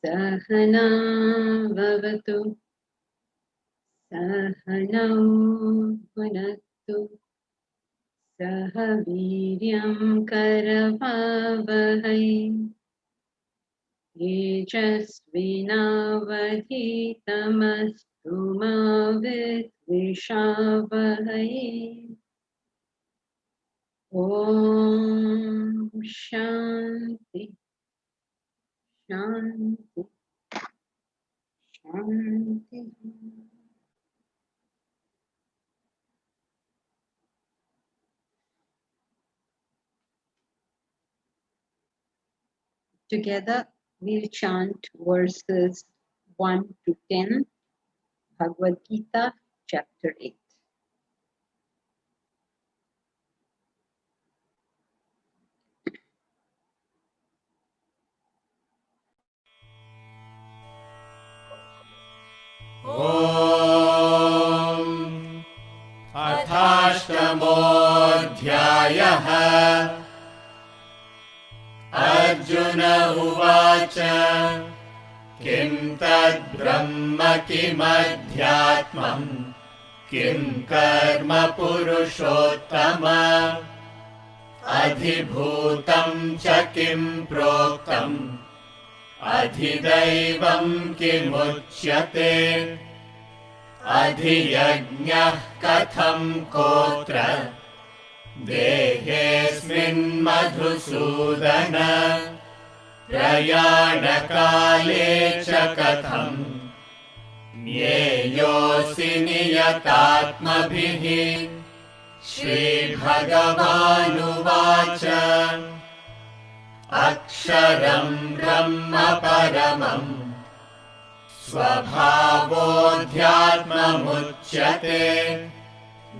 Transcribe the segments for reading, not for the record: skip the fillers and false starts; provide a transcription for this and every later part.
सहना भवतु सहनौ भुनक्तु सह वीर्यं करवावहै तेजस्विनावधीतमस्तु मा विद्विषावहै। ॐ शान्ति शान्ति शान्ति। Together we'll chant verses 1 to 10, Bhagavad Gita, chapter 8. अथाष्टमोऽध्यायः। Arjun उवाच किं तद्ब्रह्म किमध्यात्मम् किं कर्म पुरुषोत्तम अधिभूतं च किं प्रोक्तम् अधिदैवं किमुच्यते अधियज्ञः कथं कोत्र देहेऽस्मिन् मधुसूदन प्रयाणकाले च कथं ज्ञेयोऽसि नियतात्मभिः। श्रीभगवानुवाच अक्षरं ब्रह्म परमम् स्वभावोऽध्यात्ममुच्यते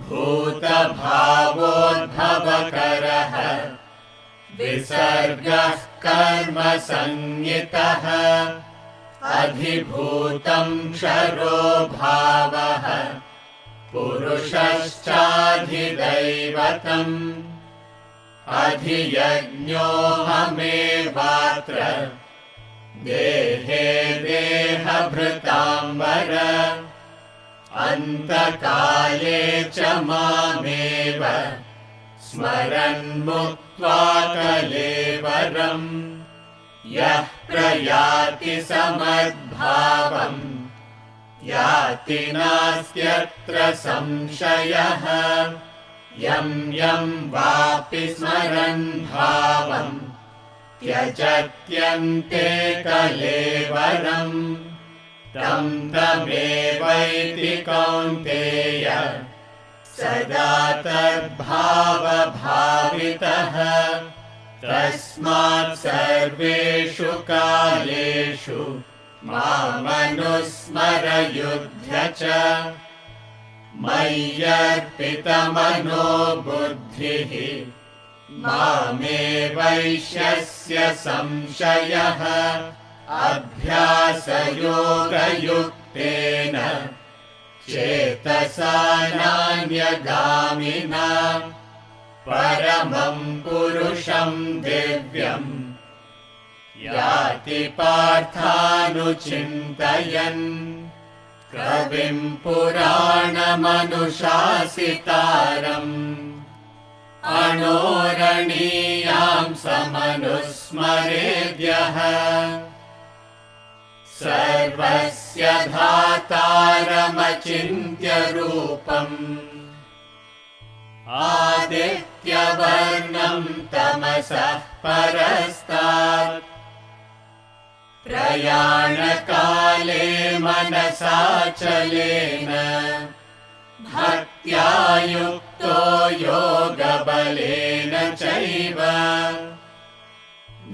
भूतभावोद्भवकरः विसर्गः कर्म संज्ञितः अधिभूतं क्षरो भावः पुरुषश्चाधिदैवतम् अधियज्ञोऽहमेवात्र देहे देहभृताम्बर अन्तकाले च मामेव स्मरन् मुक्त्वा कलेवरम् यः प्रयाति समद्भावम् याति नास्त्यत्र संशयः यं यं वापि स्मरन् भावम् त्यजत्यन्ते कलेवरम् तं तमेवैति कौन्तेय सदा तद्भावभावितः तस्मात् सर्वेषु कालेषु मामनुस्मर युध्य च मय्यर्पितमनो बुद्धिः मामे वैश्यस्य संशयः अभ्यासयोगयुक्तेन चेतसा नान्यगामिनाम् परमं पुरुषं दिव्यम् याति पार्थानुचिन्तयन् कविं पुराणमनुशासितारम् अणोरणीयां समनुस्मरेद्यः सर्वस्य धातारमचिन्त्य रूपम् आदित्यवर्णं तमसः परस्तात् प्रयाणकाले मनसाचलेन भक्त्या युक्तो योगबलेन चैव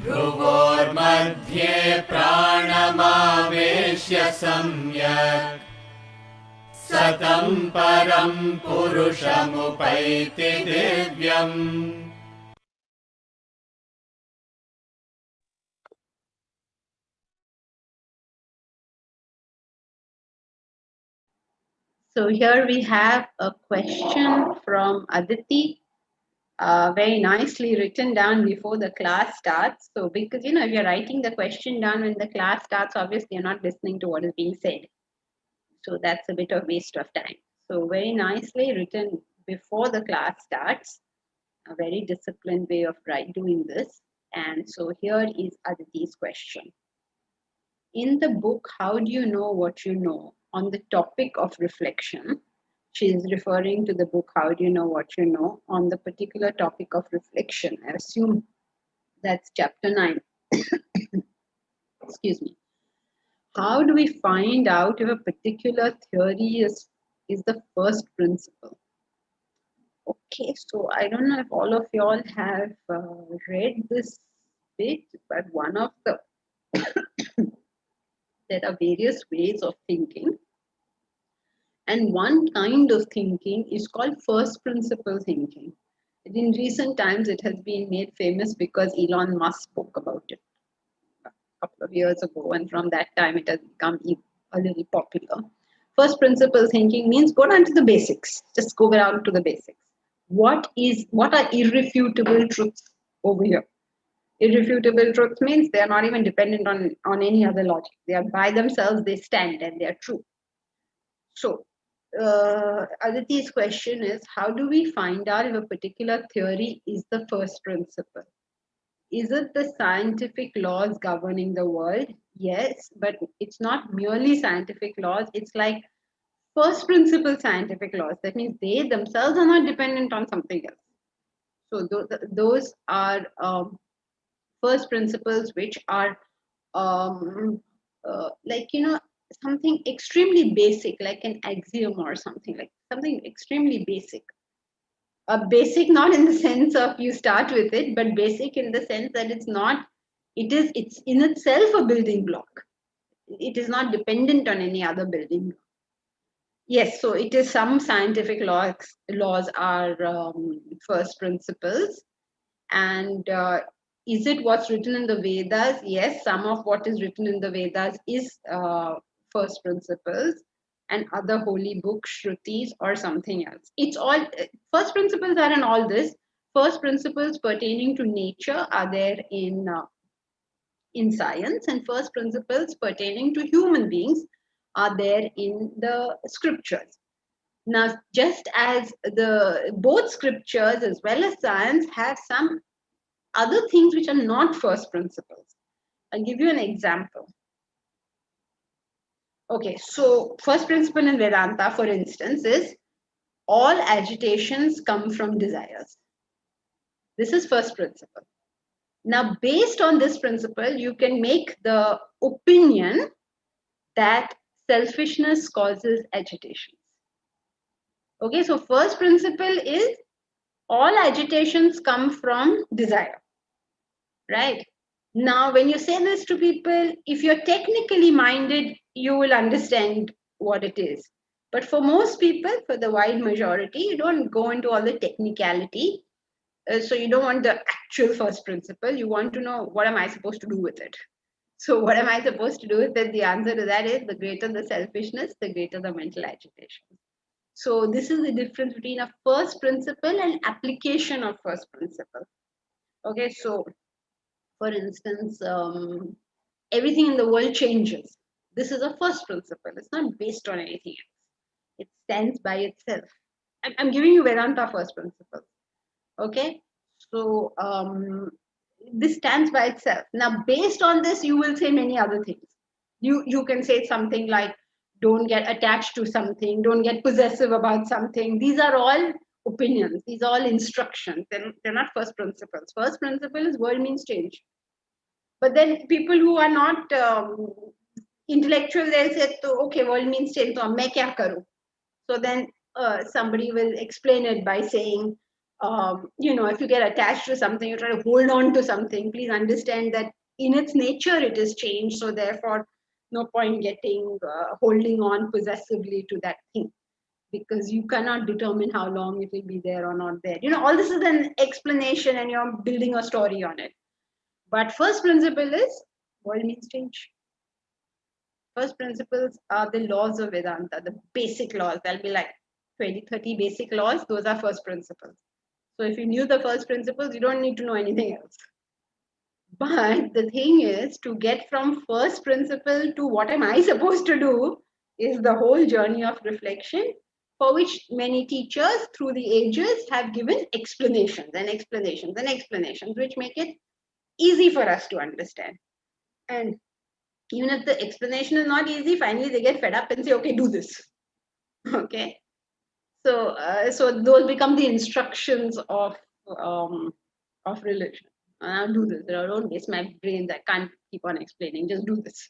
भ्रुवोर्मध्ये प्राणमावेश्य सम्यक् सतं परं पुरुषमुपैति दिव्यम्. So here we have a question from Aditi, very nicely written down before the class starts. So because, if you're writing the question down when the class starts, obviously you're not listening to what is being said. So that's a bit of waste of time. So very nicely written before the class starts, a very disciplined way of doing this. And so here is Aditi's question. In the book, How Do You Know What You Know? On the topic of reflection, she is referring to the book, How Do You Know What You Know? On the particular topic of reflection. I assume that's chapter 9. Excuse me. How do we find out if a particular theory is the first principle? Okay, so I don't know if all of y'all have read this bit, but one of the there are various ways of thinking. And one kind of thinking is called first principle thinking. In recent times, it has been made famous because Elon Musk spoke about it a couple of years ago. And from that time, it has become a little popular. First principle thinking means go down to the basics. Just go down to the basics. What are irrefutable truths over here? Irrefutable truths means they are not even dependent on any other logic. They are by themselves, they stand and they are true. So, Aditi's question is, how do we find out if a particular theory is the first principle? Is it the scientific laws governing the world? Yes, but it's not merely scientific laws. It's like first principle scientific laws. That means they themselves are not dependent on something else. So those are first principles which are something extremely basic, like an axiom or something extremely basic. Basic not in the sense of you start with it, but basic in the sense that it's in itself a building block. It is not dependent on any other building block. Yes, so it is some scientific laws are first principles. And is it what's written in the Vedas? Yes, some of what is written in the Vedas is first principles, and other holy books, Shrutis, or something else. It's all first principles are in all this. First principles pertaining to nature are there in science, and first principles pertaining to human beings are there in the scriptures. Now, just as both scriptures as well as science have some other things which are not first principles. I'll give you an example. Okay, so first principle in Vedanta, for instance, is all agitations come from desires. This is first principle. Now, based on this principle, you can make the opinion that selfishness causes agitations. Okay, so first principle is all agitations come from desire, right? Now, when you say this to people, if you're technically minded, you will understand what it is. But for most people, for the wide majority, you don't go into all the technicality. So you don't want the actual first principle. You want to know, what am I supposed to do with it? So what am I supposed to do with it? The answer to that is the greater the selfishness, the greater the mental agitation. So this is the difference between a first principle and application of first principle. Okay, so for instance, everything in the world changes. This is a first principle. It's not based on anything else. It stands by itself. I'm giving you Vedanta first principle. Okay, so this stands by itself. Now, based on this, you will say many other things. You can say something like, don't get attached to something, don't get possessive about something. These are all opinions. These are all instructions. They're not first principles. First principle is world means change. But then people who are not intellectual, they'll say, okay, world means change, so मैं क्या करूँ? So then somebody will explain it by saying, if you get attached to something, you try to hold on to something, please understand that in its nature it is changed. So therefore, no point getting holding on possessively to that thing, because you cannot determine how long it will be there or not there. All this is an explanation and you're building a story on it. But first principle is world means change. First principles are the laws of Vedanta, the basic laws. There'll be like 20, 30 basic laws. Those are first principles. So if you knew the first principles, you don't need to know anything else. But the thing is, to get from first principle to what am I supposed to do is the whole journey of reflection, for which many teachers through the ages have given explanations and explanations and explanations, which make it easy for us to understand. And even if the explanation is not easy, finally they get fed up and say, okay, do this. Okay. So those become the instructions of religion. Now do this. Don't waste my brains. I can't keep on explaining. Just do this.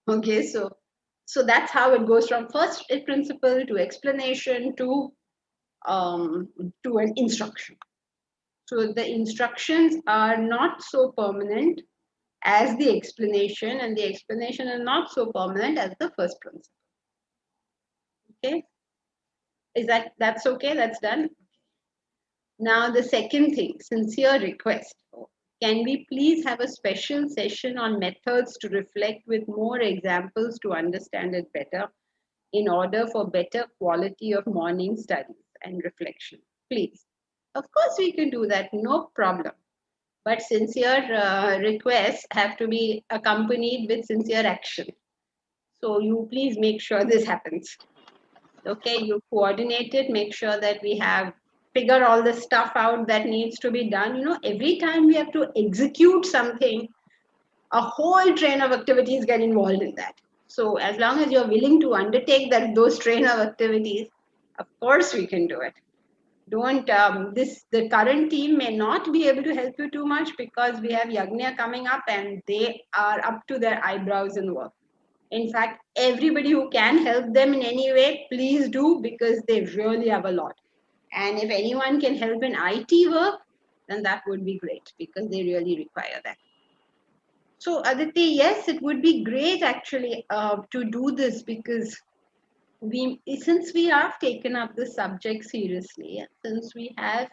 Okay. So that's how it goes from first principle to explanation to an instruction. So the instructions are not so permanent as the explanation, and the explanation is not so permanent as the first principle. Okay, that's okay? That's done. Now the second thing, sincere request. Can we please have a special session on methods to reflect with more examples to understand it better, in order for better quality of morning studies and reflection? Please. Of course we can do that, no problem. But sincere requests have to be accompanied with sincere action. So you please make sure this happens. Okay, you coordinate it, make sure that we have figure all the stuff out that needs to be done. Every time we have to execute something, a whole train of activities get involved in that. So as long as you're willing to undertake those train of activities, of course we can do it. Don't the current team may not be able to help you too much, because we have Yagna coming up and they are up to their eyebrows in work. In fact, everybody who can help them in any way, please do, because they really have a lot. And if anyone can help in IT work, then that would be great, because they really require that. So Aditi, yes, it would be great actually to do this, because since we have taken up the subject seriously, since we have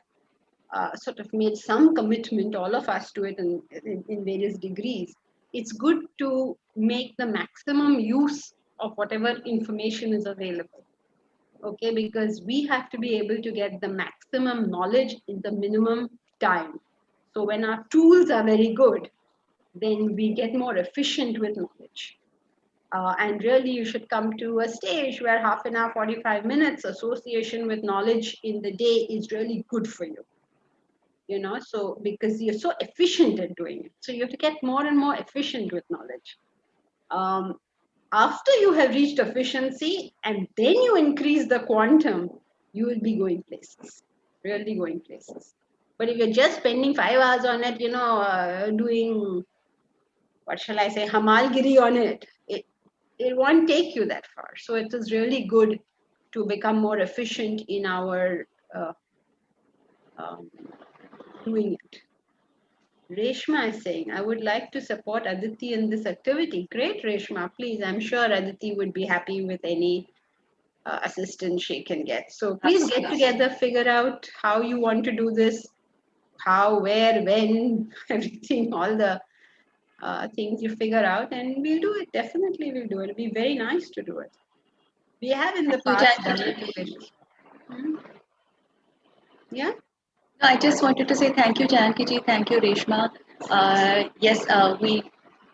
sort of made some commitment, all of us, to it in various degrees, it's good to make the maximum use of whatever information is available. Okay, because we have to be able to get the maximum knowledge in the minimum time. So when our tools are very good, then we get more efficient with knowledge. And really, you should come to a stage where half an hour, 45 minutes association with knowledge in the day is really good for you. So because you're so efficient at doing it. So you have to get more and more efficient with knowledge. After you have reached efficiency and then you increase the quantum, you will be going places, really going places. But if you're just spending 5 hours on it, doing, what shall I say, hamalgiri on it, it won't take you that far. So it is really good to become more efficient in our doing it. Reshma is saying, I would like to support Aditi in this activity. Great, Reshma. Please, I'm sure Aditi would be happy with any assistance she can get. So please get together, figure out how you want to do this, how, where, when, everything, all the things you figure out, and we'll do it. Definitely, we'll do it. It'll be very nice to do it. We have in the Thank you, past done Janki it ji. together. Hmm? Yeah. No, I just wanted to say thank you, Janki ji. Thank you, Reshma. Yes, we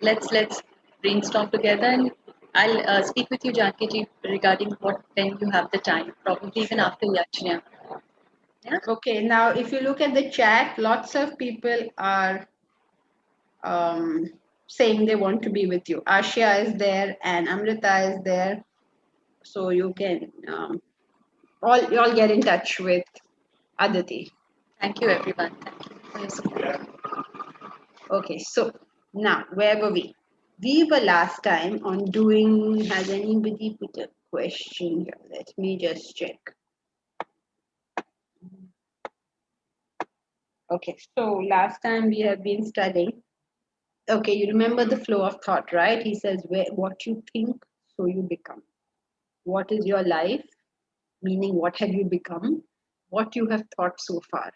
let's brainstorm together, and I'll speak with you, Janki ji, regarding what when you have the time. Probably even Sure. after Yajna. Yeah. Okay. Now, if you look at the chat, lots of people are um, saying they want to be with you. Ashia is there and Amrita is there, so you can all get in touch with Aditi. Thank you, everyone. Thank you for your support. Okay, so now where were we? We were last time on doing. Has anybody put a question here? Let me just check. Okay, so last time we have been studying. Okay, you remember the flow of thought, right? He says, what you think, so you become. What is your life? Meaning, what have you become? What you have thought so far.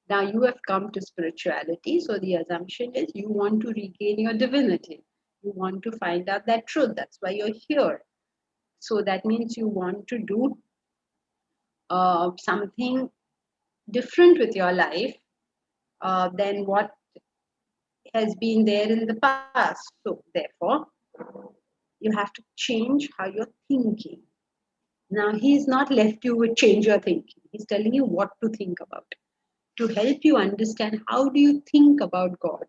Now you have come to spirituality, so the assumption is you want to regain your divinity. You want to find out that truth. That's why you're here. So that means you want to do something different with your life than what has been there in the past. So therefore, you have to change how you're thinking. Now he's not left you with change your thinking. He's telling you what to think about. To help you understand how do you think about God.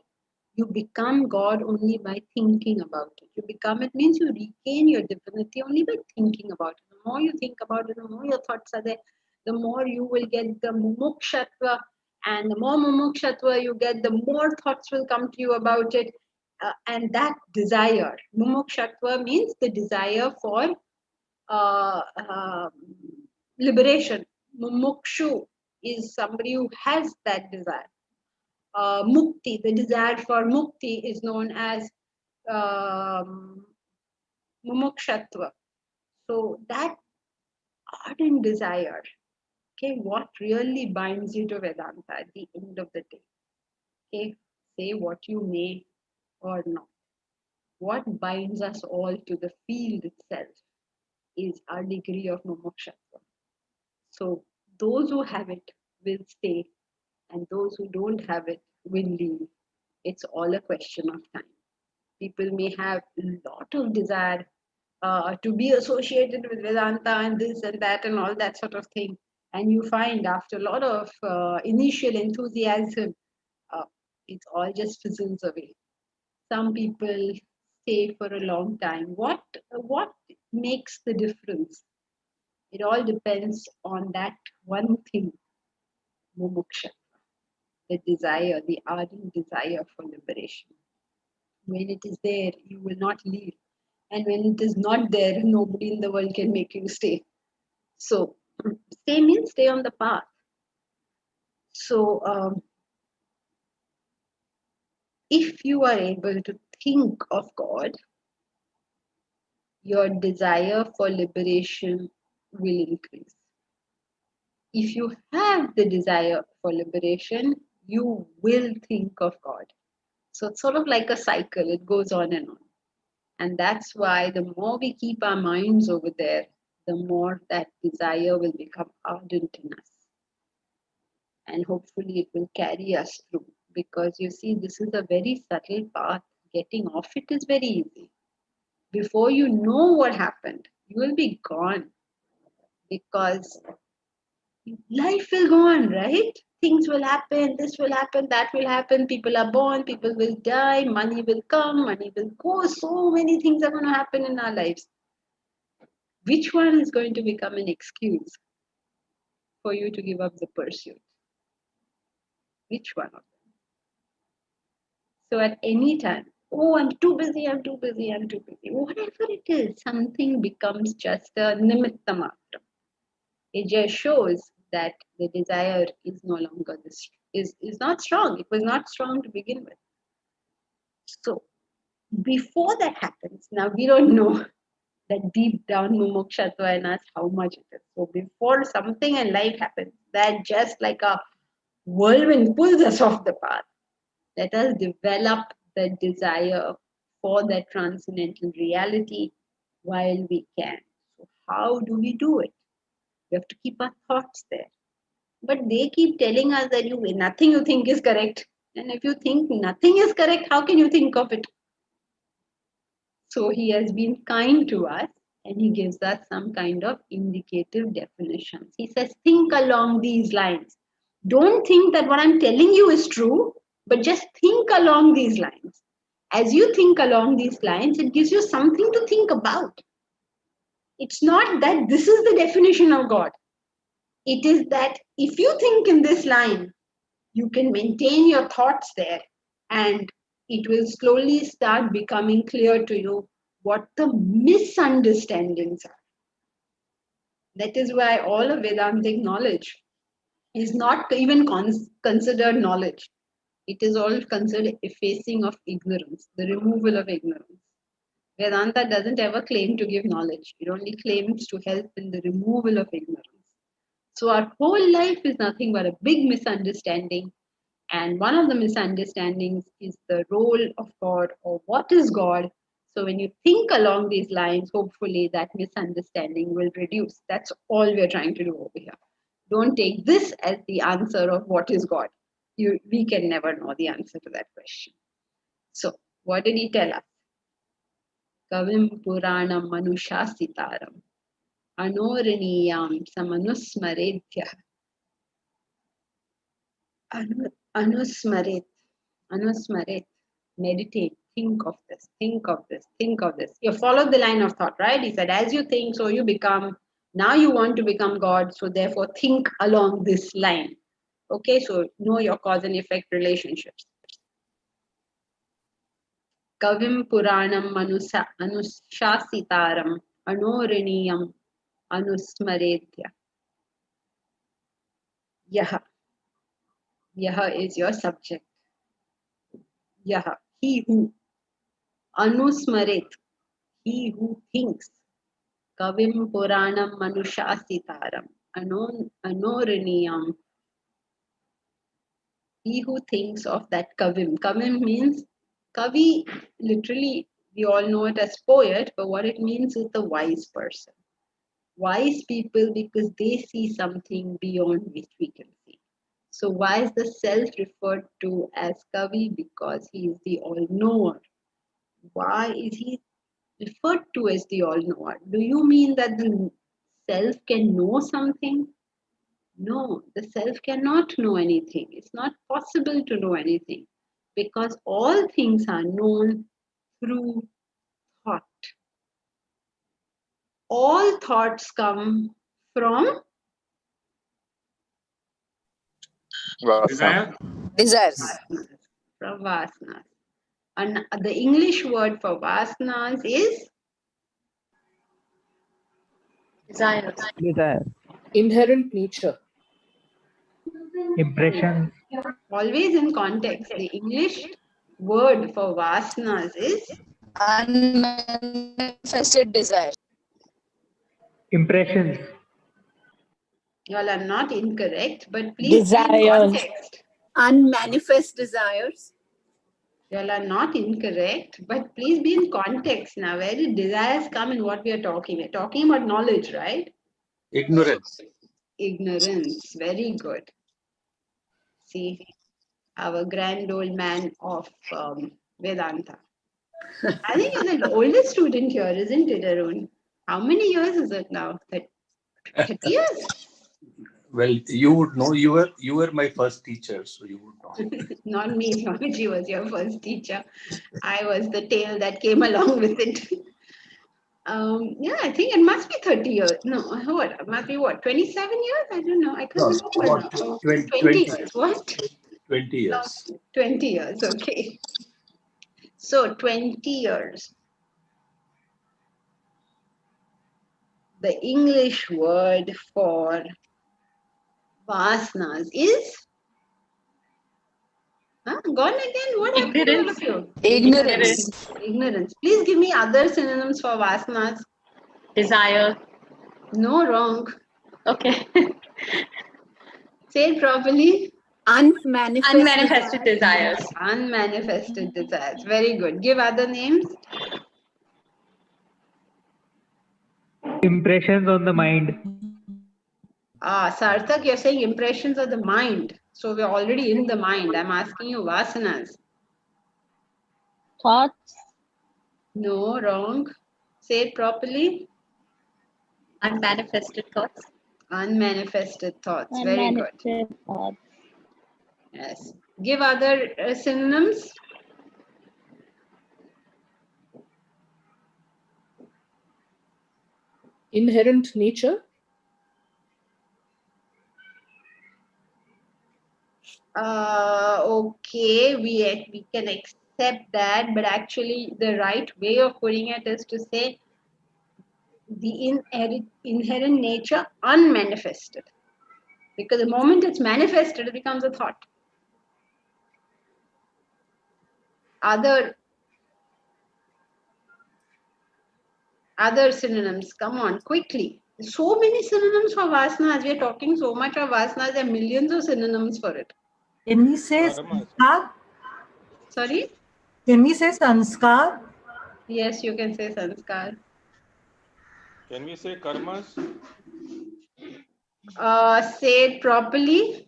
You become God only by thinking about it. You become it means you regain your divinity only by thinking about it. The more you think about it, the more your thoughts are there, the more you will get the mumukshatva, and the more mumukshatva you get, the more thoughts will come to you about it. And that desire, mumukshatva means the desire for uh, uh, liberation. Mumukshu is somebody who has that desire. Mukti, the desire for mukti, is known as um, mumukshatva. So that ardent desire, okay, what really binds you to Vedanta at the end of the day? Okay, say what you may or not. What binds us all to the field itself is our degree of mumukshatva. So those who have it will stay, and those who don't have it will leave. It's all a question of time. People may have a lot of desire to be associated with Vedanta and this and that and all that sort of thing. And you find after a lot of initial enthusiasm, uh, it all just fizzles away. Some people stay for a long time. What makes the difference? It all depends on that one thing, mumuksha, the desire, the ardent desire for liberation. When it is there, you will not leave. And when it is not there, nobody in the world can make you stay. So, stay means stay on the path. So, if you are able to think of God, your desire for liberation will increase. If you have the desire for liberation, you will think of God. So, it's sort of like a cycle, it goes on and on. And that's why the more we keep our minds over there, the more that desire will become ardent in us. And hopefully it will carry us through. Because you see, this is a very subtle path. Getting off it is very easy. Before you know what happened, you will be gone. Because life will go on, right? Things will happen, this will happen, that will happen. People are born, people will die, money will come, money will go. So many things are going to happen in our lives. Which one is going to become an excuse for you to give up the pursuit? Which one of them? So at any time, oh, I'm too busy, I'm too busy, I'm too busy. Whatever it is, something becomes just a nimitta matra. It just shows that the desire is no longer this is not strong. It was not strong to begin with. So before that happens, now we don't know that deep down mumukshatva in us how much it is. So before something in life happens, that just like a whirlwind pulls us off the path. Let us develop the desire for that transcendental reality while we can. So how do we do it? We have to keep our thoughts there. But they keep telling us that nothing you think is correct. And if you think nothing is correct, how can you think of it? So he has been kind to us and he gives us some kind of indicative definitions. He says, think along these lines. Don't think that what I'm telling you is true, but just think along these lines. As you think along these lines, it gives you something to think about. It's not that this is the definition of God. It is that if you think in this line, you can maintain your thoughts there and it will slowly start becoming clear to you what the misunderstandings are. That is why all of Vedantic knowledge is not even considered knowledge. It is all considered effacing of ignorance, the removal of ignorance. Vedanta doesn't ever claim to give knowledge. It only claims to help in the removal of ignorance. So our whole life is nothing but a big misunderstanding. And one of the misunderstandings is the role of God or what is God. So when you think along these lines, hopefully that misunderstanding will reduce. That's all we're trying to do over here. Don't take this as the answer of what is God. We can never know the answer to that question. So what did he tell us? Kavim Puranam Manushasitaram Anoraniyam Samanusmaredhya Anusmaret. Meditate, think of this, think of this, think of this. You follow the line of thought, right? He said, as you think, so you become. Now you want to become God, so therefore think along this line. Okay, so know your cause and effect relationships. Kavim Puranam Anushasitaram Anoriniyam Anusmaredhya. Yaha. Yaha is your subject. Yaha, he who. Anusmaret, he who thinks. Kavim Puranam Manushasitaram Anoriniyam. He who thinks of that Kavim. Kavim means Kavi, literally, we all know it as poet, but what it means is the wise person. Wise people because they see something beyond which we can see. So why is the self referred to as Kavi? Because he is the all-knower. Why is he referred to as the all-knower? Do you mean that the self can know something? No, the self cannot know anything. It's not possible to know anything because all things are known through thought. All thoughts come from Desire. Desires. from vasanas. And the English word for vasanas is Desires. Desire. Inherent nature. Impression. always in context. The English word for vasanas is Unmanifested desires. Impressions. you all are not incorrect, but please be in Desires. context. Unmanifest desires. You all are not incorrect, but please be in context now. Where did desires come in what we are talking? We're talking about knowledge, right? Ignorance. Ignorance. Very good. See, our grand old man of Vedanta. I think you're the oldest student here, isn't it, Arun? How many years is it now? 30 years? Well, you would know. You were my first teacher, so you would know. Not me, Swamiji was your first teacher. I was the tail that came along with it. Yeah, I think it must be 30 years. No, what? It must be what? 27 years? I don't know. I can't No, remember about now. 20 years. What? 20 years. 20 years, okay. So 20 years. The English word for vasanas is gone again. What happened to all of you? Ignorance. Ignorance. Please give me other synonyms for vasanas. Desire. No, wrong. Okay. Say it properly. Unmanifested desires. Unmanifested desires. Very good. Give other names. Impressions on the mind. Sarthak, you're saying impressions of the mind. So we're already in the mind. I'm asking you vasanas. Thoughts. No, wrong. Say it properly. Unmanifested thoughts. Unmanifested thoughts. Very good. Unmanifested thoughts. Yes. Give other synonyms. Inherent nature. Okay, we can accept that, but actually the right way of putting it is to say the inherent nature unmanifested. Because the moment it's manifested, it becomes a thought. Other synonyms, come on, quickly. So many synonyms for vasanas. We are talking so much of vasanas, there are millions of synonyms for it. Can we say sanskar? Sorry? Can we say sanskar? Yes, you can say sanskar. Can we say karmas? Say it properly.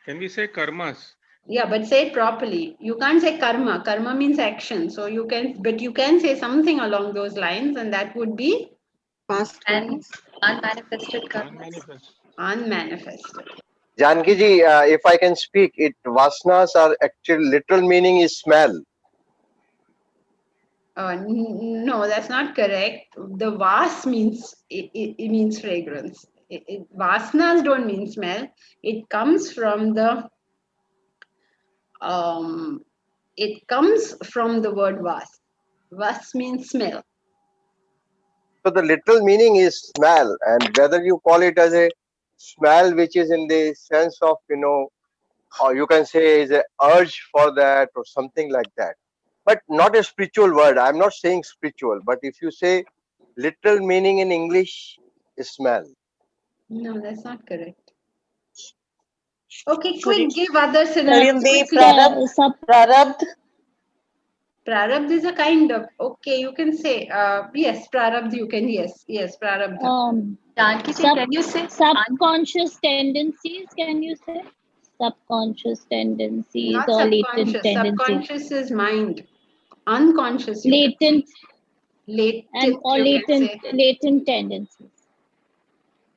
Can we say karmas? Yeah, but say it properly. You can't say karma. Karma means action. So you can, but you can say something along those lines, and that would be Past and unmanifested karmas. Unmanifested. Janki ji, if I can speak, vasanas are actually literal meaning is smell. No, that's not correct. The vas means it means fragrance. Vasanas don't mean smell. It comes from the word vas. Vas means smell. So the literal meaning is smell, and whether you call it as a smell, which is in the sense of, or you can say is an urge for that or something like that, but not a spiritual word. I'm not saying spiritual, but if you say literal meaning in English is smell. No, that's not correct. Okay, quick, give other synonyms. Prarabdh. Prarabdh is a kind of, okay, you can say, yes, Prarabdh, you can, yes, Prarabdh. Can you say subconscious tendencies? Can you say subconscious tendencies Not or latent subconscious. tendencies? Subconscious is mind. Unconscious. Latent. Latent. Latent tendencies.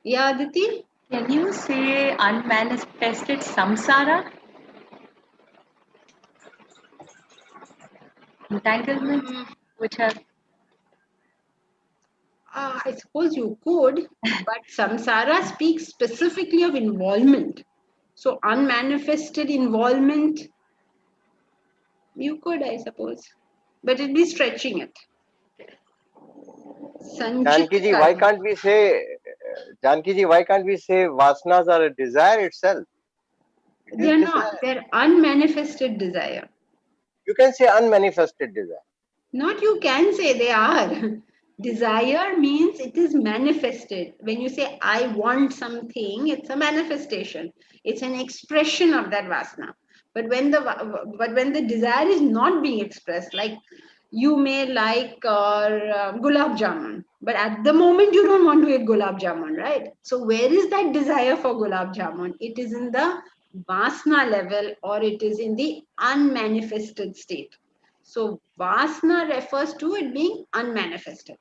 Yeah, Aditi? Can you say unmanifested samsara? Entanglements, which are. I suppose you could, but samsara speaks specifically of involvement. So unmanifested involvement, you could, I suppose, but it'd be stretching it. Janki ji, why can't we say vasanas are a desire itself? They're not. They're unmanifested desire. You can say unmanifested desire. Not you can say, they are. Desire means it is manifested. When you say, I want something, it's a manifestation. It's an expression of that vasana. But when the desire is not being expressed, like you may like gulab jamun, but at the moment you don't want to eat gulab jamun, right? So where is that desire for gulab jamun? It is in the vasana level, or it is in the unmanifested state. So vasana refers to it being unmanifested.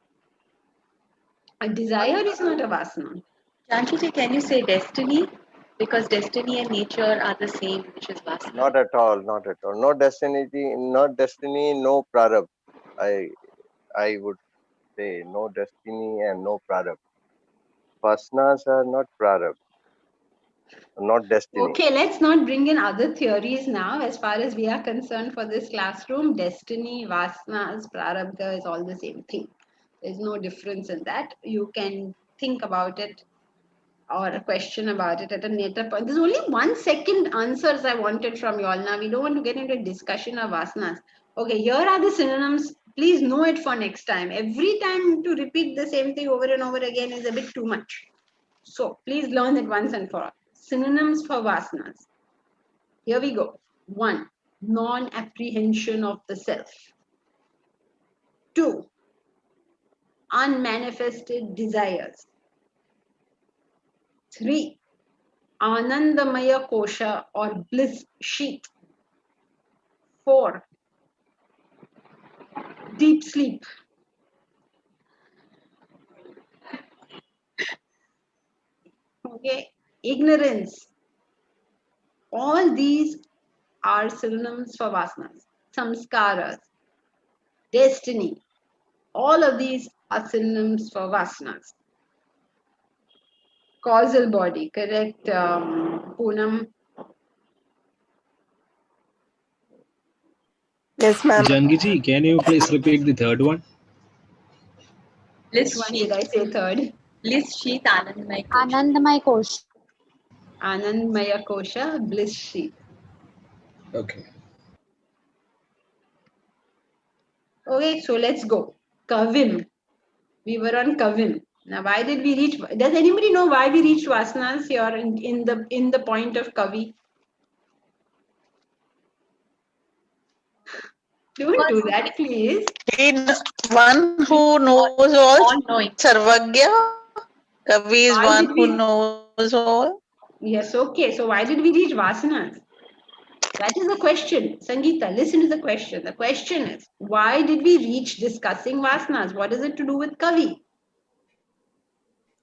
A desire is not a vasana. Janki, can you say destiny? Because destiny and nature are the same, which is vasana. Not at all. No destiny, no prarabdh. I would say no destiny and no prarabdh. Vasanas are not prarabdh, not destiny. Okay, let's not bring in other theories now. As far as we are concerned for this classroom, destiny, vasanas, prarabdha is all the same thing. There's no difference in that. You can think about it or a question about it at a later point. There's only 1 second answers I wanted from you all. Now, we don't want to get into a discussion of vasanas. Okay, here are the synonyms. Please know it for next time. Every time to repeat the same thing over and over again is a bit too much. So, please learn it once and for all. Synonyms for vasanas. Here we go. 1. Non-apprehension of the self. 2. Unmanifested desires. 3. Anandamaya kosha or bliss sheath. 4. Deep sleep. Okay. Ignorance. All these are synonyms for vasanas. Samskaras. Destiny. All of these are synonyms for vasanas. Causal body, correct, Poonam? Yes, ma'am. Jangi, can you please repeat the third one? Which one did I say third? Bliss sheath, Anandamaya kosha. Anandamaya Kosh. Anandmaya kosha, bliss sheath. Okay. Okay, so let's go. Kavim. We were on Kavim. Now, why did we reach? Does anybody know why we reached vasanas here in the point of Kavi? Don't do that, please. One who knows all, knowing. Sarvagya. Kavi is Why one did who we- knows all. Yes, okay. So why did we reach vasanas? That is the question. Sangeeta, listen to the question. The question is, why did we reach discussing vasanas? What is it to do with Kavi?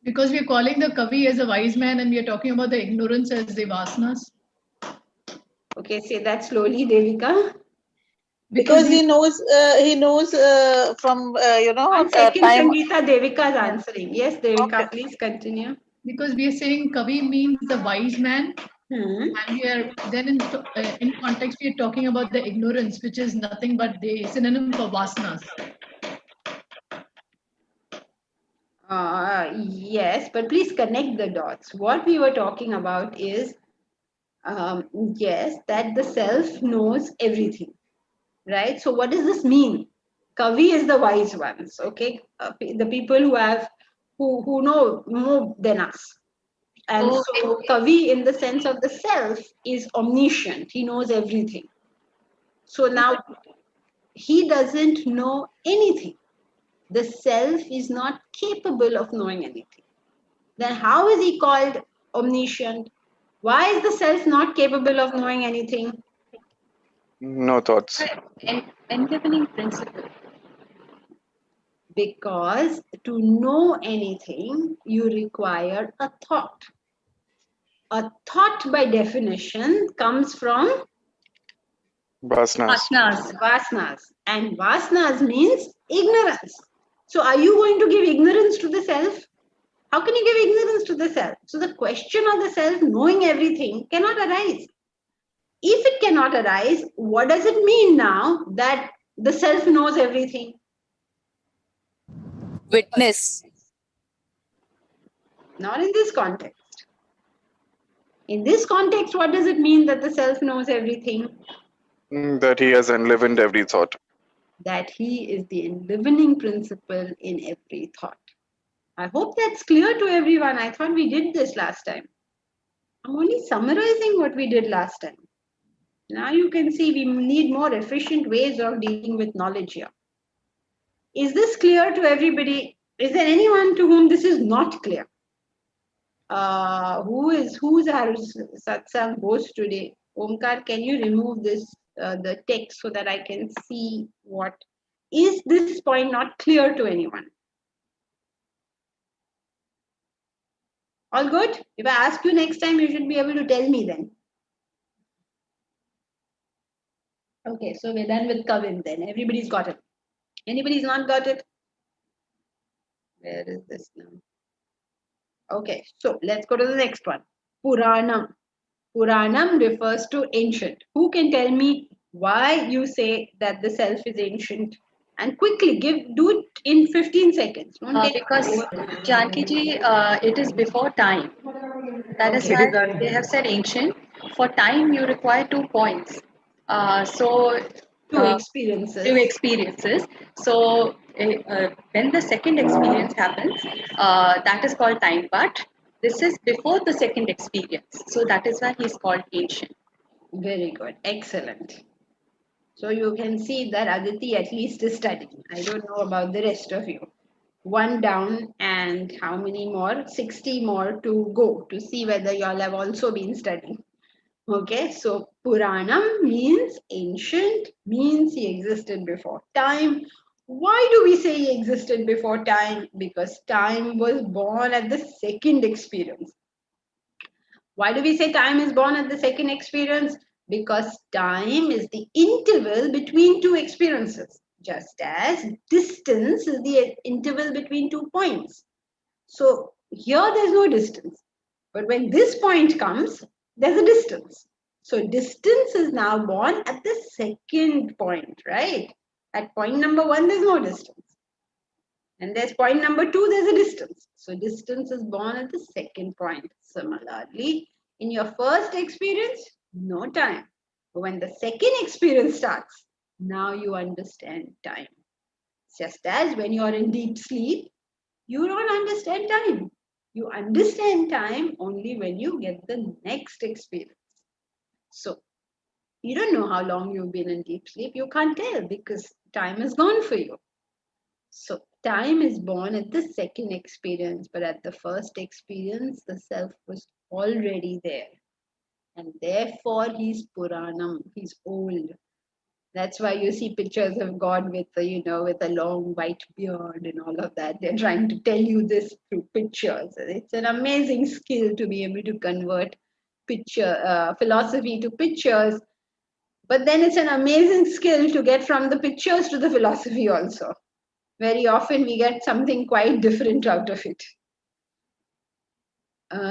Because we are calling the Kavi as a wise man and we are talking about the ignorance as the vasanas. Okay, say that slowly, Devika. Because he knows from One second, time. Sangeeta, Devika is answering. Yes, Devika, please continue. Because we are saying Kavi means the wise man, and we are then in context we are talking about the ignorance, which is nothing but the synonym for vasanas. Yes, but please connect the dots. What we were talking about is, yes, that the self knows everything, right? So what does this mean? Kavi is the wise ones, okay? The people who know more than us. And so Kavi in the sense of the self is omniscient. He knows everything. So now he doesn't know anything. The self is not capable of knowing anything. Then how is he called omniscient? Why is the self not capable of knowing anything? No thoughts. Enlivening principle. Because to know anything, you require a thought. A thought by definition comes from Vasanas. Vasanas. And vasanas means ignorance. So are you going to give ignorance to the self? How can you give ignorance to the self? So the question of the self knowing everything cannot arise. If it cannot arise, what does it mean now that the self knows everything? Witness. Not in this context. In this context, what does it mean that the self knows everything? That he has enlivened every thought. That he is the enlivening principle in every thought. I hope that's clear to everyone. I thought we did this last time. I'm only summarizing what we did last time. Now you can see we need more efficient ways of dealing with knowledge here. Is this clear to everybody? Is there anyone to whom this is not clear? Who's our satsang host today? Omkar, can you remove this the text so that I can see what is this point not clear to anyone? All good? If I ask you next time, you should be able to tell me then. Okay, so we're done with Kavim then. Everybody's got it. Anybody's not got it? Where is this now? Okay, so let's go to the next one. Puranam. Puranam refers to ancient. Who can tell me why you say that the self is ancient? And quickly do it in 15 seconds. Don't take Because Janki it is before time. That is why they have said ancient. For time, you require 2 points. Two experiences. Two experiences. So when the second experience happens, that is called time. But this is before the second experience. So that is why he is called ancient. Very good. Excellent. So you can see that Aditi at least is studying. I don't know about the rest of you. One down and how many more? 60 more to go to see whether you all have also been studying. Okay, so Puranam means ancient, means he existed before time. Why do we say he existed before time? Because time was born at the second experience. Why do we say time is born at the second experience? Because time is the interval between two experiences, just as distance is the interval between 2 points. So here there's no distance. But when this point comes, there's a distance. So distance is now born at the second point, right? At point number 1, there's no distance. And there's point number 2, there's a distance. So distance is born at the second point. Similarly, in your first experience, no time. But when the second experience starts, now you understand time. Just as when you're in deep sleep, you don't understand time. You understand time only when you get the next experience. So you don't know how long you've been in deep sleep. You can't tell because time is gone for you. So time is born at the second experience, but at the first experience, the self was already there. And therefore, he's Puranam, he's old. That's why you see pictures of God with with a long white beard and all of that. They're trying to tell you this through pictures. It's an amazing skill to be able to convert philosophy to pictures. But then it's an amazing skill to get from the pictures to the philosophy also. Very often we get something quite different out of it.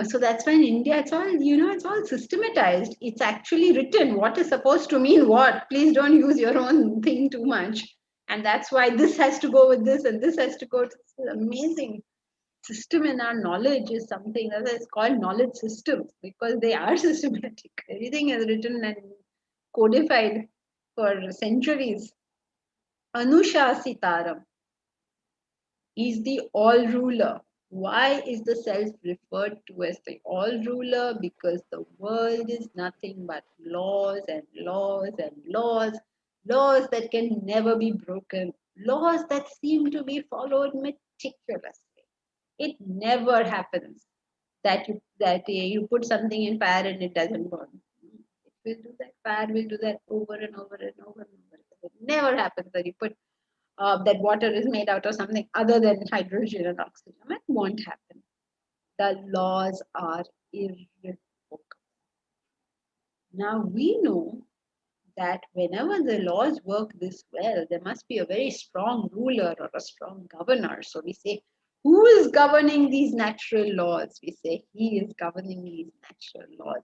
So that's why in India, it's all systematized. It's actually written what is supposed to mean what. Please don't use your own thing too much. And that's why this has to go with this and this has to go to this amazing system in our knowledge is something that is called knowledge systems because they are systematic. Everything is written and codified for centuries. Anushasitaram is the all ruler. Why is the self referred to as the all ruler? Because the world is nothing but laws and laws and laws, laws that can never be broken, laws that seem to be followed meticulously. It never happens that you put something in fire and it doesn't burn. It will do that. Fire will do that over and over and over and over. It never happens that you put that water is made out of something other than hydrogen and oxygen. It won't happen. The laws are irrevocable. Now we know that whenever the laws work this well, there must be a very strong ruler or a strong governor. So we say, who is governing these natural laws? We say, he is governing these natural laws.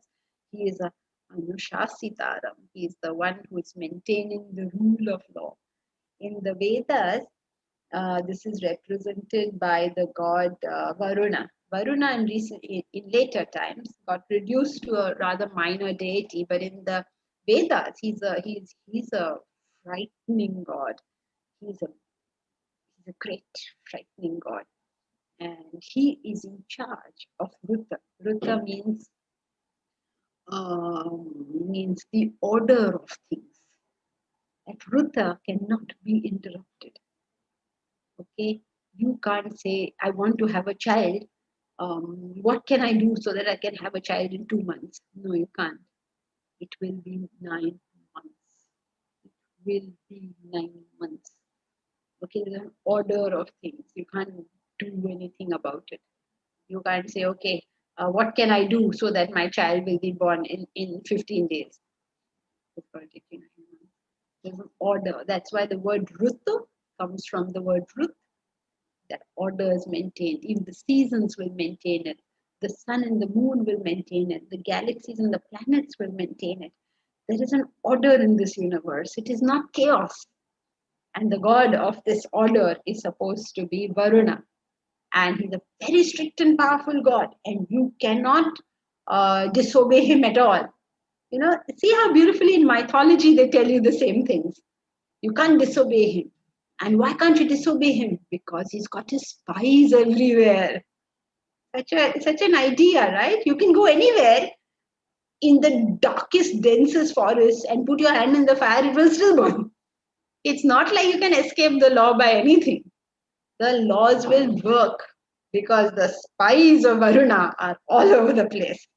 He is a Anushasitaram. He is the one who is maintaining the rule of law. In the Vedas, this is represented by the god Varuna. Varuna in later times got reduced to a rather minor deity, but in the Vedas, he's a frightening god. He's a great frightening god, and he is in charge of Ruta. Ruta means the order of things. That Ruta cannot be interrupted. Okay, you can't say, I want to have a child. What can I do so that I can have a child in 2 months? No, you can't. It will be 9 months. It will be 9 months. Okay, there's an order of things. You can't do anything about it. You can't say, okay, what can I do so that my child will be born in 15 days? It's going to take you 9 months. There's an order. That's why the word Rutu comes from the word Rut. That order is maintained. Even the seasons will maintain it. The sun and the moon will maintain it. The galaxies and the planets will maintain it. There is an order in this universe. It is not chaos. And the god of this order is supposed to be Varuna. And he's a very strict and powerful god. And you cannot disobey him at all. See how beautifully in mythology they tell you the same things. You can't disobey him. And why can't you disobey him? Because he's got his spies everywhere. Such an idea, right? You can go anywhere, in the darkest, densest forest and put your hand in the fire, it will still burn. It's not like you can escape the law by anything. The laws will work because the spies of Varuna are all over the place.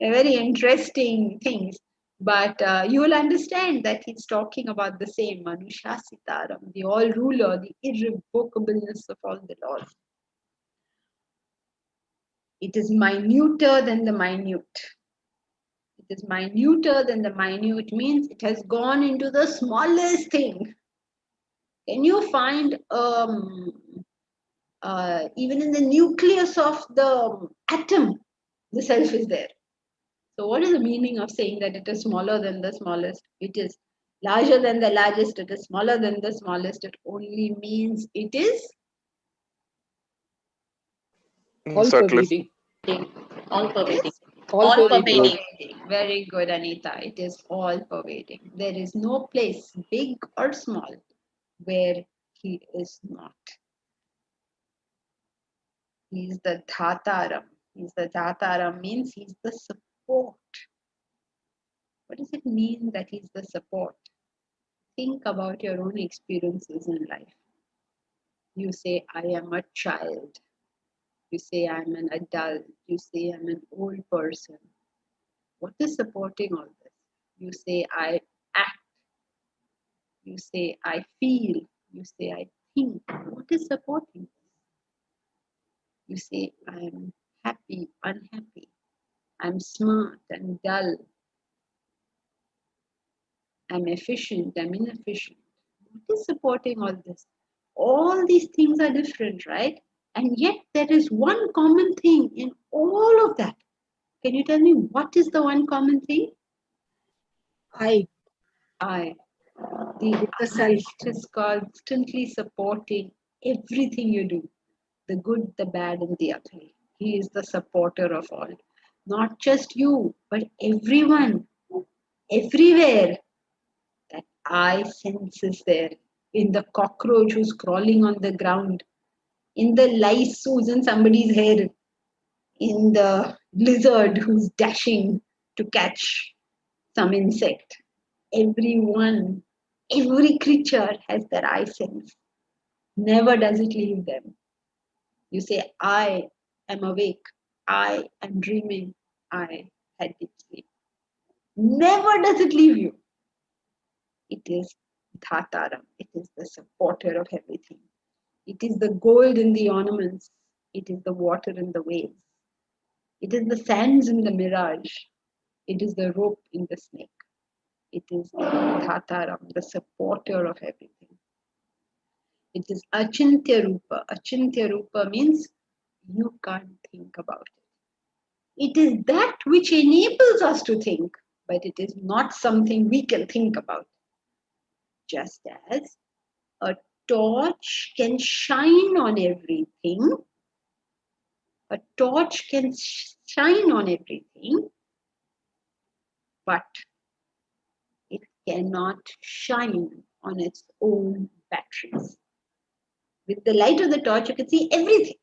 They're very interesting things. But you will understand that he's talking about the same Manushasitaram, the all-ruler, the irrevocableness of all the laws. It is minuter than the minute. It is minuter than the minute means it has gone into the smallest thing. Can you find even in the nucleus of the atom, the self is there. So what is the meaning of saying that it is smaller than the smallest? It is larger than the largest. It is smaller than the smallest. It only means it is All-pervading. All-pervading. all-pervading. Very good, Anita. It is all-pervading. There is no place, big or small, where he is not. He is the Dhataram. He's the Dhataram means he's the support. What does it mean that he's the support? Think about your own experiences in life. You say, I am a child. You say, I'm an adult. You say, I'm an old person. What is supporting all this? You say, I act. You say, I feel. You say, I think. What is supporting this? You say, I'm happy, unhappy. I'm smart, I'm dull. I'm efficient, I'm inefficient. What is supporting all this? All these things are different, right? And yet there is one common thing in all of that. Can you tell me what is the one common thing? I. The self is constantly supporting everything you do. The good, the bad, and the ugly. He is the supporter of all. Not just you, but everyone, everywhere. That I sense is there. In the cockroach who's crawling on the ground, in the lice who's in somebody's hair, in the lizard who's dashing to catch some insect. Everyone, every creature has that I sense. Never does it leave them. You say, I am awake, I am dreaming, I had deep sleep. Never does it leave you. It is Dhataram. It is the supporter of everything. It is the gold in the ornaments. It is the water in the waves. It is the sands in the mirage. It is the rope in the snake. It is the Dhataram, the supporter of everything. It is Achintya Rupa. Achintya Rupa means you can't think about it. It is that which enables us to think, but it is not something we can think about. Just as a torch can shine on everything, a torch can shine on everything, but it cannot shine on its own batteries. With the light of the torch, you can see everything,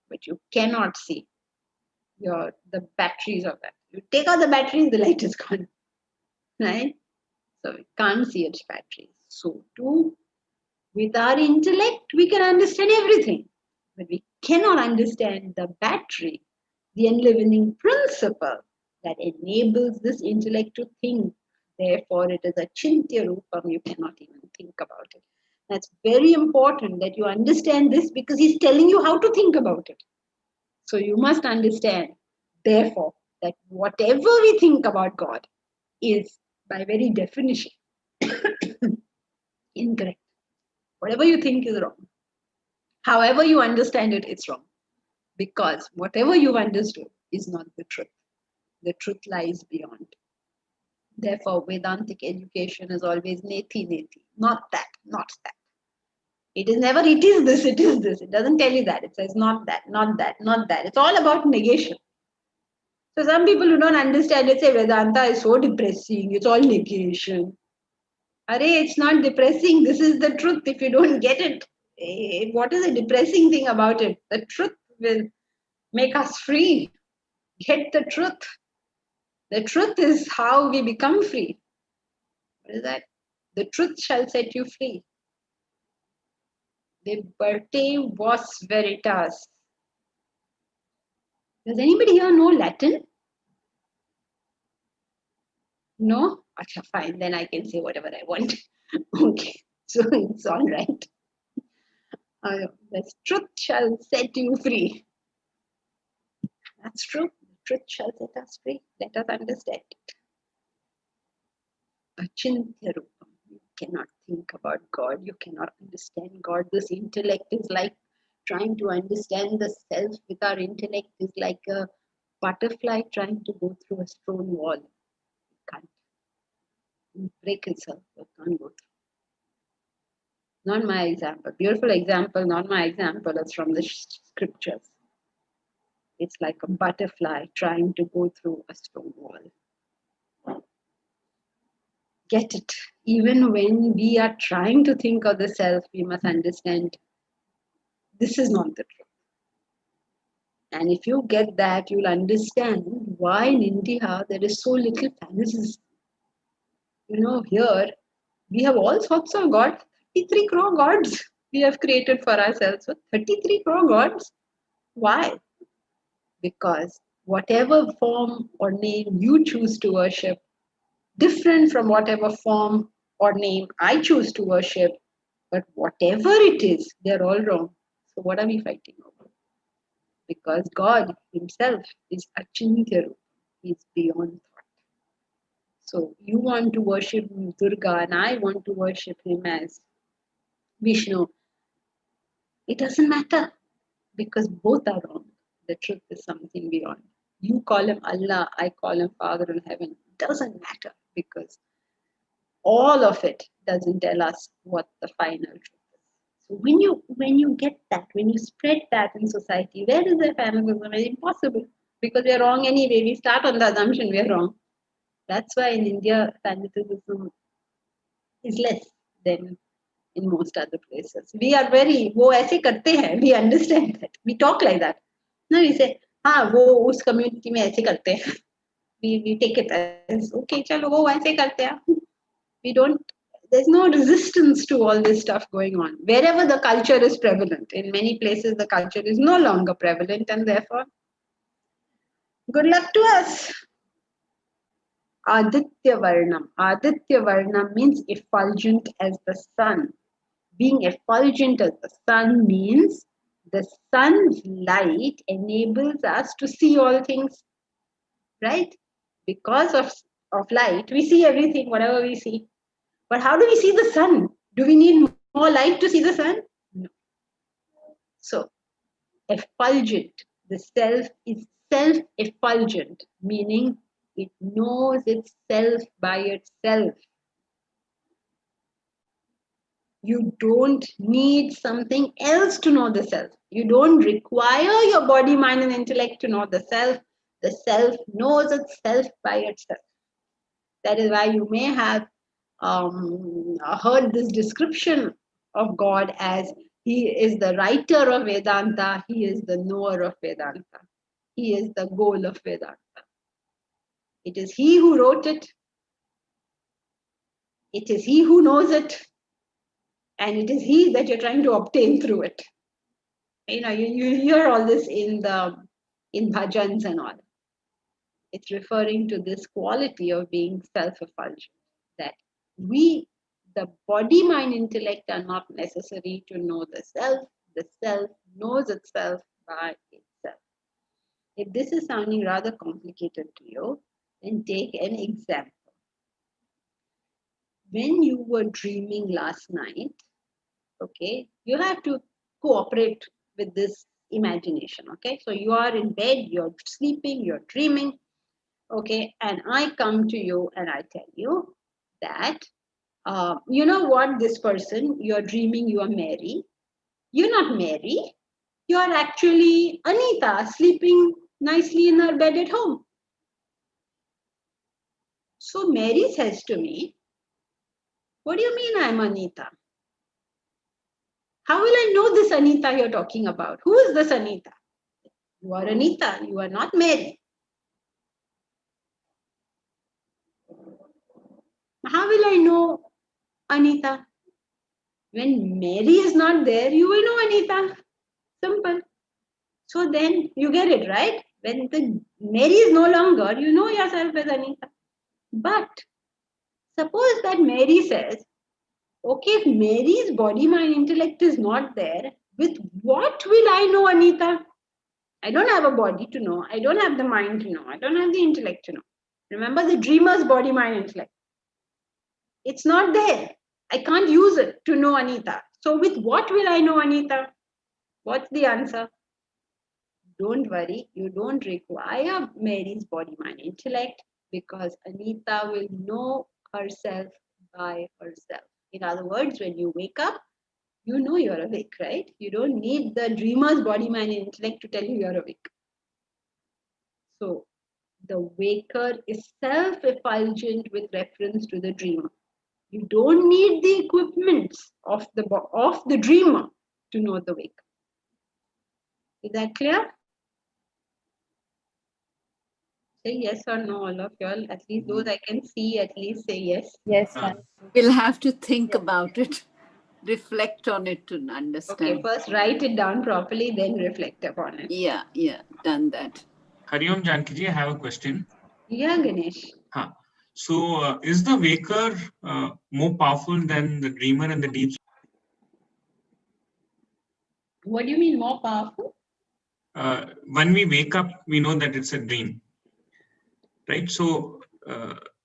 but you cannot see the batteries of that. You take out the batteries, the light is gone, right? So we can't see its batteries. So too, with our intellect, we can understand everything, but we cannot understand the battery, the enlivening principle that enables this intellect to think. Therefore, it is a chintya rupam. You cannot even think about it. That's very important that you understand this because he's telling you how to think about it. So you must understand, therefore, that whatever we think about God is, by very definition, incorrect. Whatever you think is wrong. However you understand it, it's wrong. Because whatever you've understood is not the truth. The truth lies beyond. Therefore, Vedantic education is always neti neti. Not that, not that. It is never, it is this, it is this. It doesn't tell you that. It says not that, not that, not that. It's all about negation. So some people who don't understand it say Vedanta is so depressing. It's all negation. Arey, it's not depressing. This is the truth. If you don't get it, what is the depressing thing about it? The truth will make us free. Get the truth. The truth is how we become free. What is that? The truth shall set you free. Liberte vos veritas. Does anybody here know Latin? No? Acha, fine. Then I can say whatever I want. Okay. So it's all right. The truth shall set you free. That's true. The truth shall set us free. Let us understand it. Achintya Rupam. You cannot think about God. You cannot understand God. This intellect is like trying to understand the self with our intellect is like a butterfly trying to go through a stone wall. It can't. It break itself. It can't go through. Not my example. Beautiful example, not my example. It's from the scriptures. It's like a butterfly trying to go through a stone wall. Get it. Even when we are trying to think of the self, we must understand this is not the truth. And if you get that, you'll understand why in India there is so little fanaticism. You know, here we have all sorts of gods. 33 crore gods we have created for ourselves. So 33 crore gods. Why? Because whatever form or name you choose to worship, different from whatever form or name I choose to worship, but whatever it is, they're all wrong. So what are we fighting over? Because God himself is Achintya Rupa. He's beyond thought. So you want to worship Durga and I want to worship him as Vishnu. It doesn't matter because both are wrong. The truth is something beyond. You call him Allah, I call him Father in heaven. It doesn't matter because all of it doesn't tell us what the final truth is. So when you get that, when you spread that in society, where is the fanaticism? It's impossible because we are wrong anyway. We start on the assumption we are wrong. That's why in India, fanaticism is less than in most other places. We are very, wo aise karte hain. We understand that. We talk like that. No, we say, हाँ वो उस community में ऐसे करते हैं. We take it as okay, चलो वो ऐसे करते हैं. We don't. There's no resistance to all this stuff going on. Wherever the culture is prevalent, in many places the culture is no longer prevalent, and therefore, good luck to us. Aditya Varnam. Aditya Varnam means effulgent as the sun. Being effulgent as the sun means the sun's light enables us to see all things, right? Because of light, we see everything, whatever we see. But how do we see the sun? Do we need more light to see the sun? No. So, effulgent, the self is self-effulgent, meaning it knows itself by itself. You don't need something else to know the self. You don't require your body, mind, and intellect to know the self. The self knows itself by itself. That is why you may have heard this description of God as he is the writer of Vedanta, he is the knower of Vedanta, he is the goal of Vedanta. It is he who wrote it, it is he who knows it, and it is he that you're trying to obtain through it. You know, you hear all this in bhajans and all. It's referring to this quality of being self-effulgent, that the body, mind, intellect are not necessary to know the self knows itself by itself. If this is sounding rather complicated to you, then take an example. When you were dreaming last night, okay, you have to cooperate with this imagination, okay? So you are in bed, you're sleeping, you're dreaming, okay, and I come to you and I tell you that, you know what, this person, you're dreaming you are Mary. You're not Mary. You're actually Anita, sleeping nicely in her bed at home. So Mary says to me, what do you mean I'm Anita? How will I know this Anita you're talking about? Who is this Anita? You are Anita, you are not Mary. How will I know Anita? When Mary is not there, you will know Anita. Simple. So then you get it, right? When the Mary is no longer, you know yourself as Anita. But suppose that Mary says, okay, if Mary's body, mind, intellect is not there, with what will I know Anita? I don't have a body to know. I don't have the mind to know. I don't have the intellect to know. Remember the dreamer's body, mind, intellect. It's not there. I can't use it to know Anita. So with what will I know Anita? What's the answer? Don't worry, you don't require Mary's body, mind, intellect because Anita will know herself by herself. In other words, when you wake up, you know you're awake, right? You don't need the dreamer's body, mind, intellect to tell you you're awake. So the waker is self-effulgent with reference to the dreamer. You don't need the equipments of the dreamer to know the waker. Is that clear? Say yes or no, all of y'all. At least those I can see, at least say yes. Yes, ma'am. We'll have to think about it, reflect on it to understand. Okay, first write it down properly, then reflect upon it. Yeah, done that. Hariom Janki, I have a question. Yeah, Ganesh. So, is the waker more powerful than the dreamer and the deep? What do you mean more powerful? When we wake up, we know that it's a dream, right? So,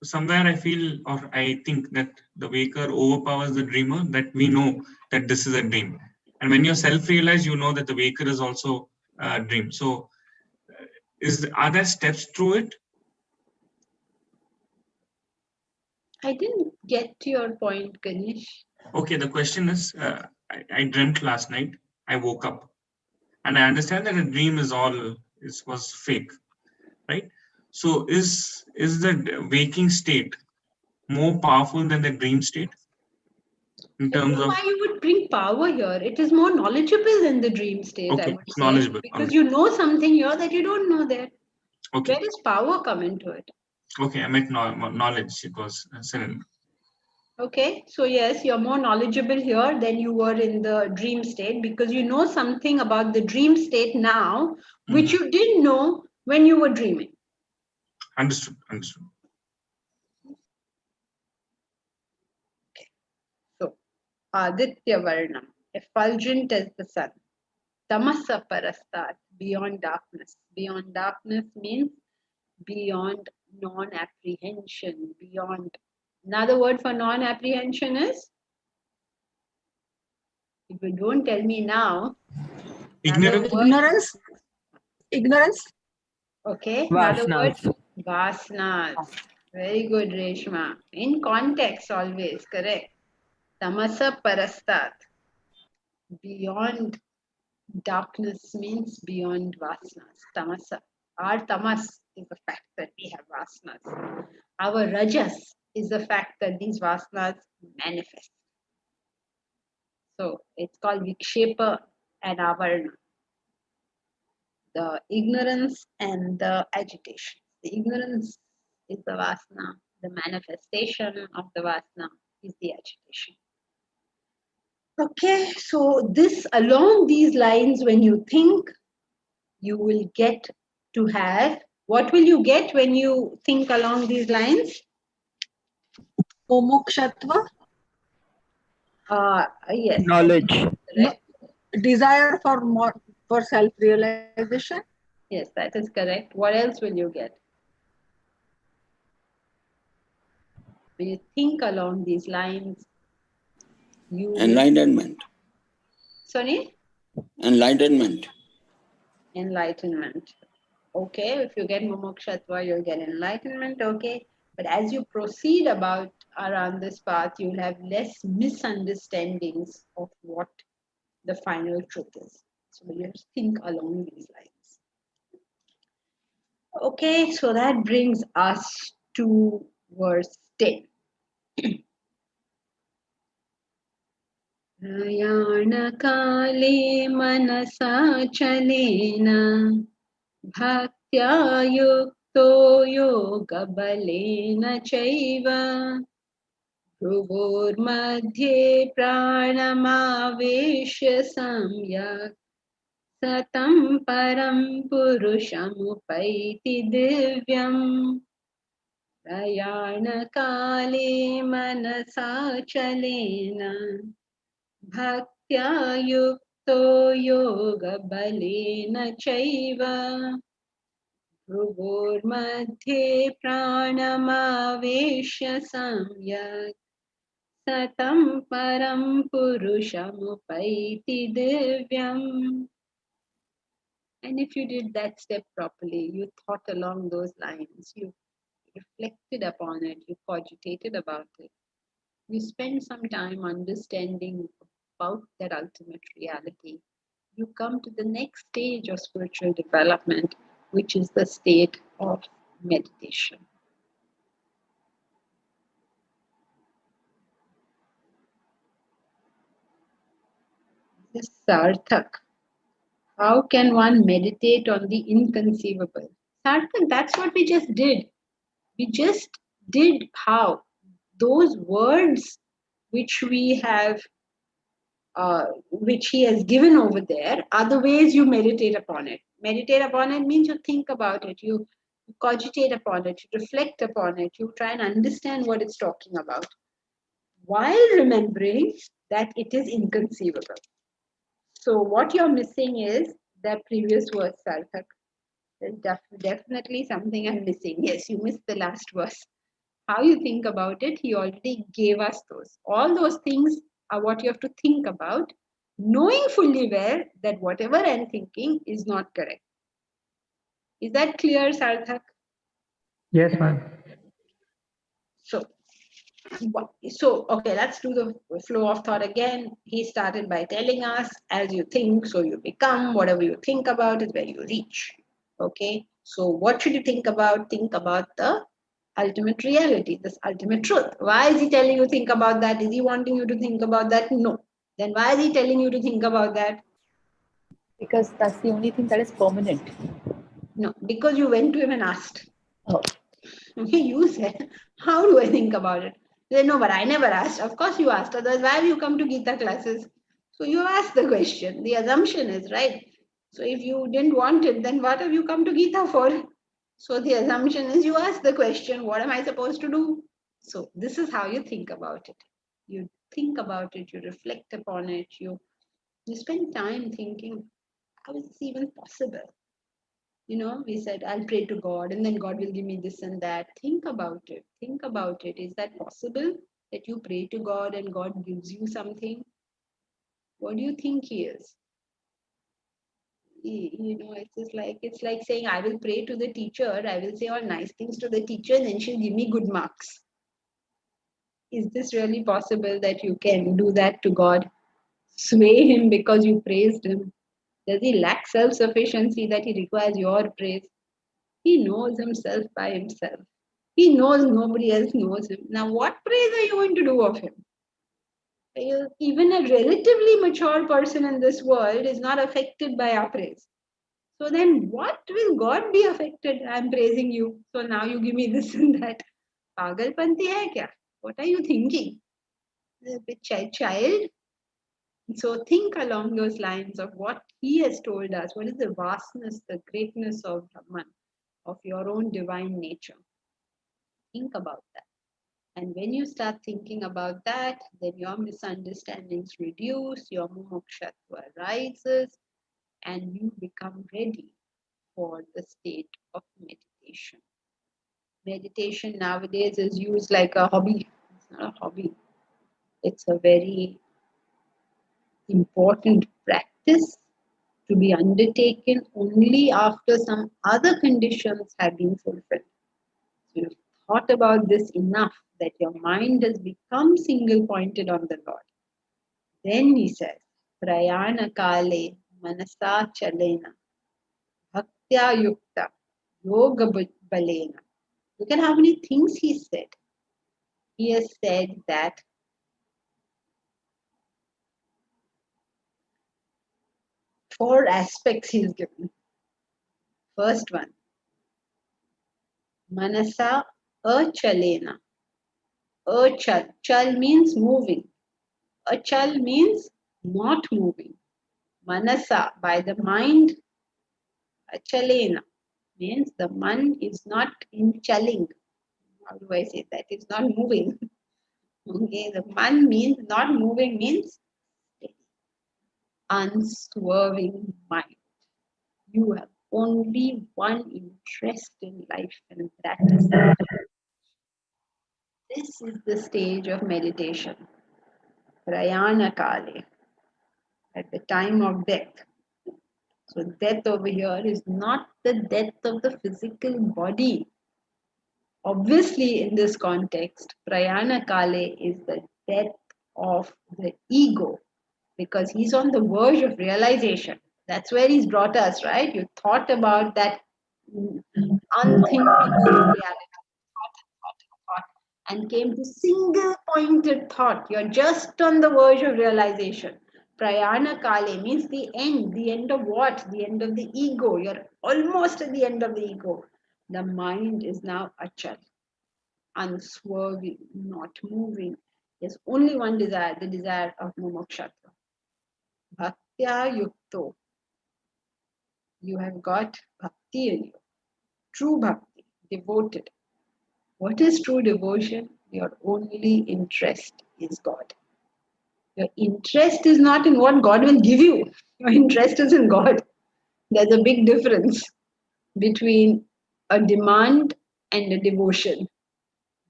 somewhere I feel or I think that the waker overpowers the dreamer, that we know that this is a dream. And when you're self-realized, you know that the waker is also a dream. So, are there steps through it? I didn't get to your point, Ganesh. Okay, the question is, I dreamt last night, I woke up, and I understand that a dream was fake, right? So is the waking state more powerful than the dream state? In terms of why you would bring power here? It is more knowledgeable than the dream state, okay, I would it's say. knowledgeable. Because you know something here that you don't know there. Okay. Where does power come into it? Okay, I meant knowledge. It was synonym. Okay, so yes, you're more knowledgeable here than you were in the dream state because you know something about the dream state now, which you didn't know when you were dreaming. Understood. Okay, so Aditya Varnam, effulgent as the sun. Tamasa Parastat, beyond darkness. Beyond darkness means beyond non-apprehension, beyond. Another word for non-apprehension is? If you don't tell me now. Ignorance. Okay. Another word. Vasnas. Vasnas. Very good, Reshma. In context always, correct. Tamasa Parastat. Beyond darkness means beyond vasnas. Tamasa. Our tamas is the fact that we have vasnas. Our rajas is the fact that these vasnas manifest. So it's called vikshepa and avarna. The ignorance and the agitation. The ignorance is the vasana. The manifestation of the vasana is the agitation. Okay, so along these lines, when you think, you will get to have, what will you get when you think along these lines? Mumukshatva. Yes. Knowledge. Correct. Desire for self-realization. Yes, that is correct. What else will you get? When you think along these lines, enlightenment. Sorry? Enlightenment. Okay, if you get mumukshatva, you'll get enlightenment, okay. But as you proceed around this path, you'll have less misunderstandings of what the final truth is. So you have to think along these lines. Okay, so that brings us to verse 10. Prayanakale manasa chalena bhaktya yukto yoga balena chaiva भ्रुवोर्मध्ये प्राणमावेश्य सम्यक् सतं परं पुरुषमुपैति दिव्यम् प्रयाणकाले मनसाचलेन भक्त्या युक्तो योगबलेन चैव भ्रुवोर्मध्ये प्राणमावेश्य सम्यक् सतं परं पुरुषमुपैति दिव्यम्. And if you did that step properly, you thought along those lines, you reflected upon it, you cogitated about it, you spend some time understanding about that ultimate reality, you come to the next stage of spiritual development, which is the state of meditation. This is Sarthak. How can one meditate on the inconceivable? Sarthak, that's what we just did. We just did how? Those words which we have, which he has given over there, are the ways you meditate upon it. Meditate upon it means you think about it, you cogitate upon it, you reflect upon it, you try and understand what it's talking about, while remembering that it is inconceivable. So what you're missing is the previous verse, Sarthak. There's definitely something I'm missing. Yes, you missed the last verse. How you think about it, he already gave us those. All those things are what you have to think about, knowing fully well that whatever I'm thinking is not correct. Is that clear, Sarthak? Yes, ma'am. So, okay, let's do the flow of thought again. He started by telling us, as you think, so you become. Whatever you think about is where you reach. Okay, so what should you think about? Think about the ultimate reality, this ultimate truth. Why is he telling you think about that? Is he wanting you to think about that? No. Then why is he telling you to think about that? Because that's the only thing that is permanent. No, because you went to him and asked. Oh. Okay, you said, how do I think about it? He said, no, but I never asked. Of course you asked. Otherwise, why have you come to Gita classes? So you asked the question. The assumption is, right? So if you didn't want it, then what have you come to Gita for? So the assumption is you ask the question, what am I supposed to do? So this is how you think about it. You think about it, you reflect upon it, you spend time thinking, how is this even possible? You know, we said, I'll pray to God and then God will give me this and that. Think about it. Think about it. Is that possible that you pray to God and God gives you something? What do you think he is? You know, it's like saying, I will pray to the teacher. I will say all nice things to the teacher and then she'll give me good marks. Is this really possible that you can do that to God? Sway him because you praised him? Does he lack self-sufficiency that he requires your praise? He knows himself by himself. He knows nobody else knows him. Now, what praise are you going to do of him? Even a relatively mature person in this world is not affected by our praise. So then what will God be affected? I'm praising you. So now you give me this and that. Pagalpanti hai kya? What are you thinking? A bit child. So think along those lines of what he has told us. What is the vastness, the greatness of Brahman, of your own divine nature? Think about that. And when you start thinking about that, then your misunderstandings reduce, your mumukshvatva rises, and you become ready for the state of meditation. Meditation nowadays is used like a hobby. It's not a hobby. It's a very important practice to be undertaken only after some other conditions have been fulfilled. So you've thought about this enough that your mind has become single pointed on the Lord. Then he says, Prayana Kale Manasa Chalena Bhaktya Yukta Yoga Balena. Look at how many things he said. He has said that four aspects he's given. First one, Manasa Achalena. Achal. Chal means moving. Achal means not moving. Manasa, by the mind. Achalena means the man is not in chaling. How do I say that? It's not moving. Okay, the man means not moving means unswerving mind. You have only one interest in life, and that is it. This is the stage of meditation. Prayana Kale, at the time of death. So death over here is not the death of the physical body. Obviously, in this context, Prayana Kale is the death of the ego, because he's on the verge of realization. That's where he's brought us, right? You thought about that unthinkable reality, thought, and came to single pointed thought. You're just on the verge of realization. Prayana Kale means the end of what? The end of the ego. You're almost at the end of the ego. The mind is now achal, unswerving, not moving. There's only one desire, the desire of mumokshatra. Bhaktya yukto. You have got bhakti in you. True bhakti, devoted. What is true devotion? Your only interest is God. Your interest is not in what God will give you. Your interest is in God. There's a big difference between a demand and a devotion.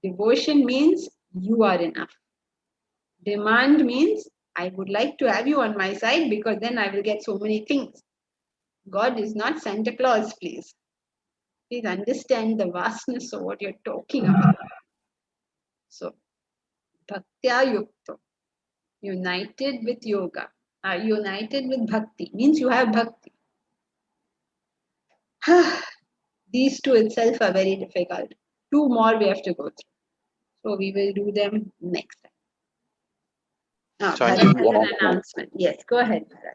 Devotion means you are enough. Demand means I would like to have you on my side because then I will get so many things. God is not Santa Claus, please. Please understand the vastness of what you're talking about. So, Bhaktya Yukta, united with yoga, united with bhakti, means you have bhakti. These two itself are very difficult. Two more we have to go through. So, we will do them next time. Bharat has an announcement. Yes, go ahead, Bharat.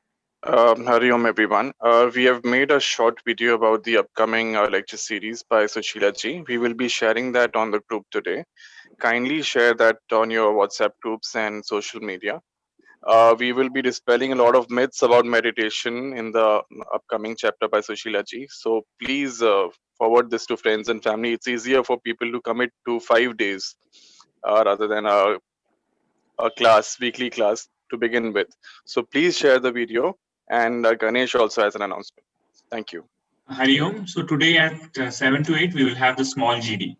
Hari Om everyone. We have made a short video about the upcoming lecture series by Sushila ji. We will be sharing that on the group today. Kindly share that on your WhatsApp groups and social media. We will be dispelling a lot of myths about meditation in the upcoming chapter by Sushila ji. So please forward this to friends and family. It's easier for people to commit to 5 days rather than a weekly class to begin with. So please share the video, and Ganesh also has an announcement. Thank you. Hari Om. So today at 7 to 8, we will have the small GD.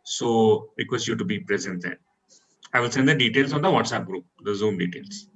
So request you to be present there. I will send the details on the WhatsApp group, the Zoom details.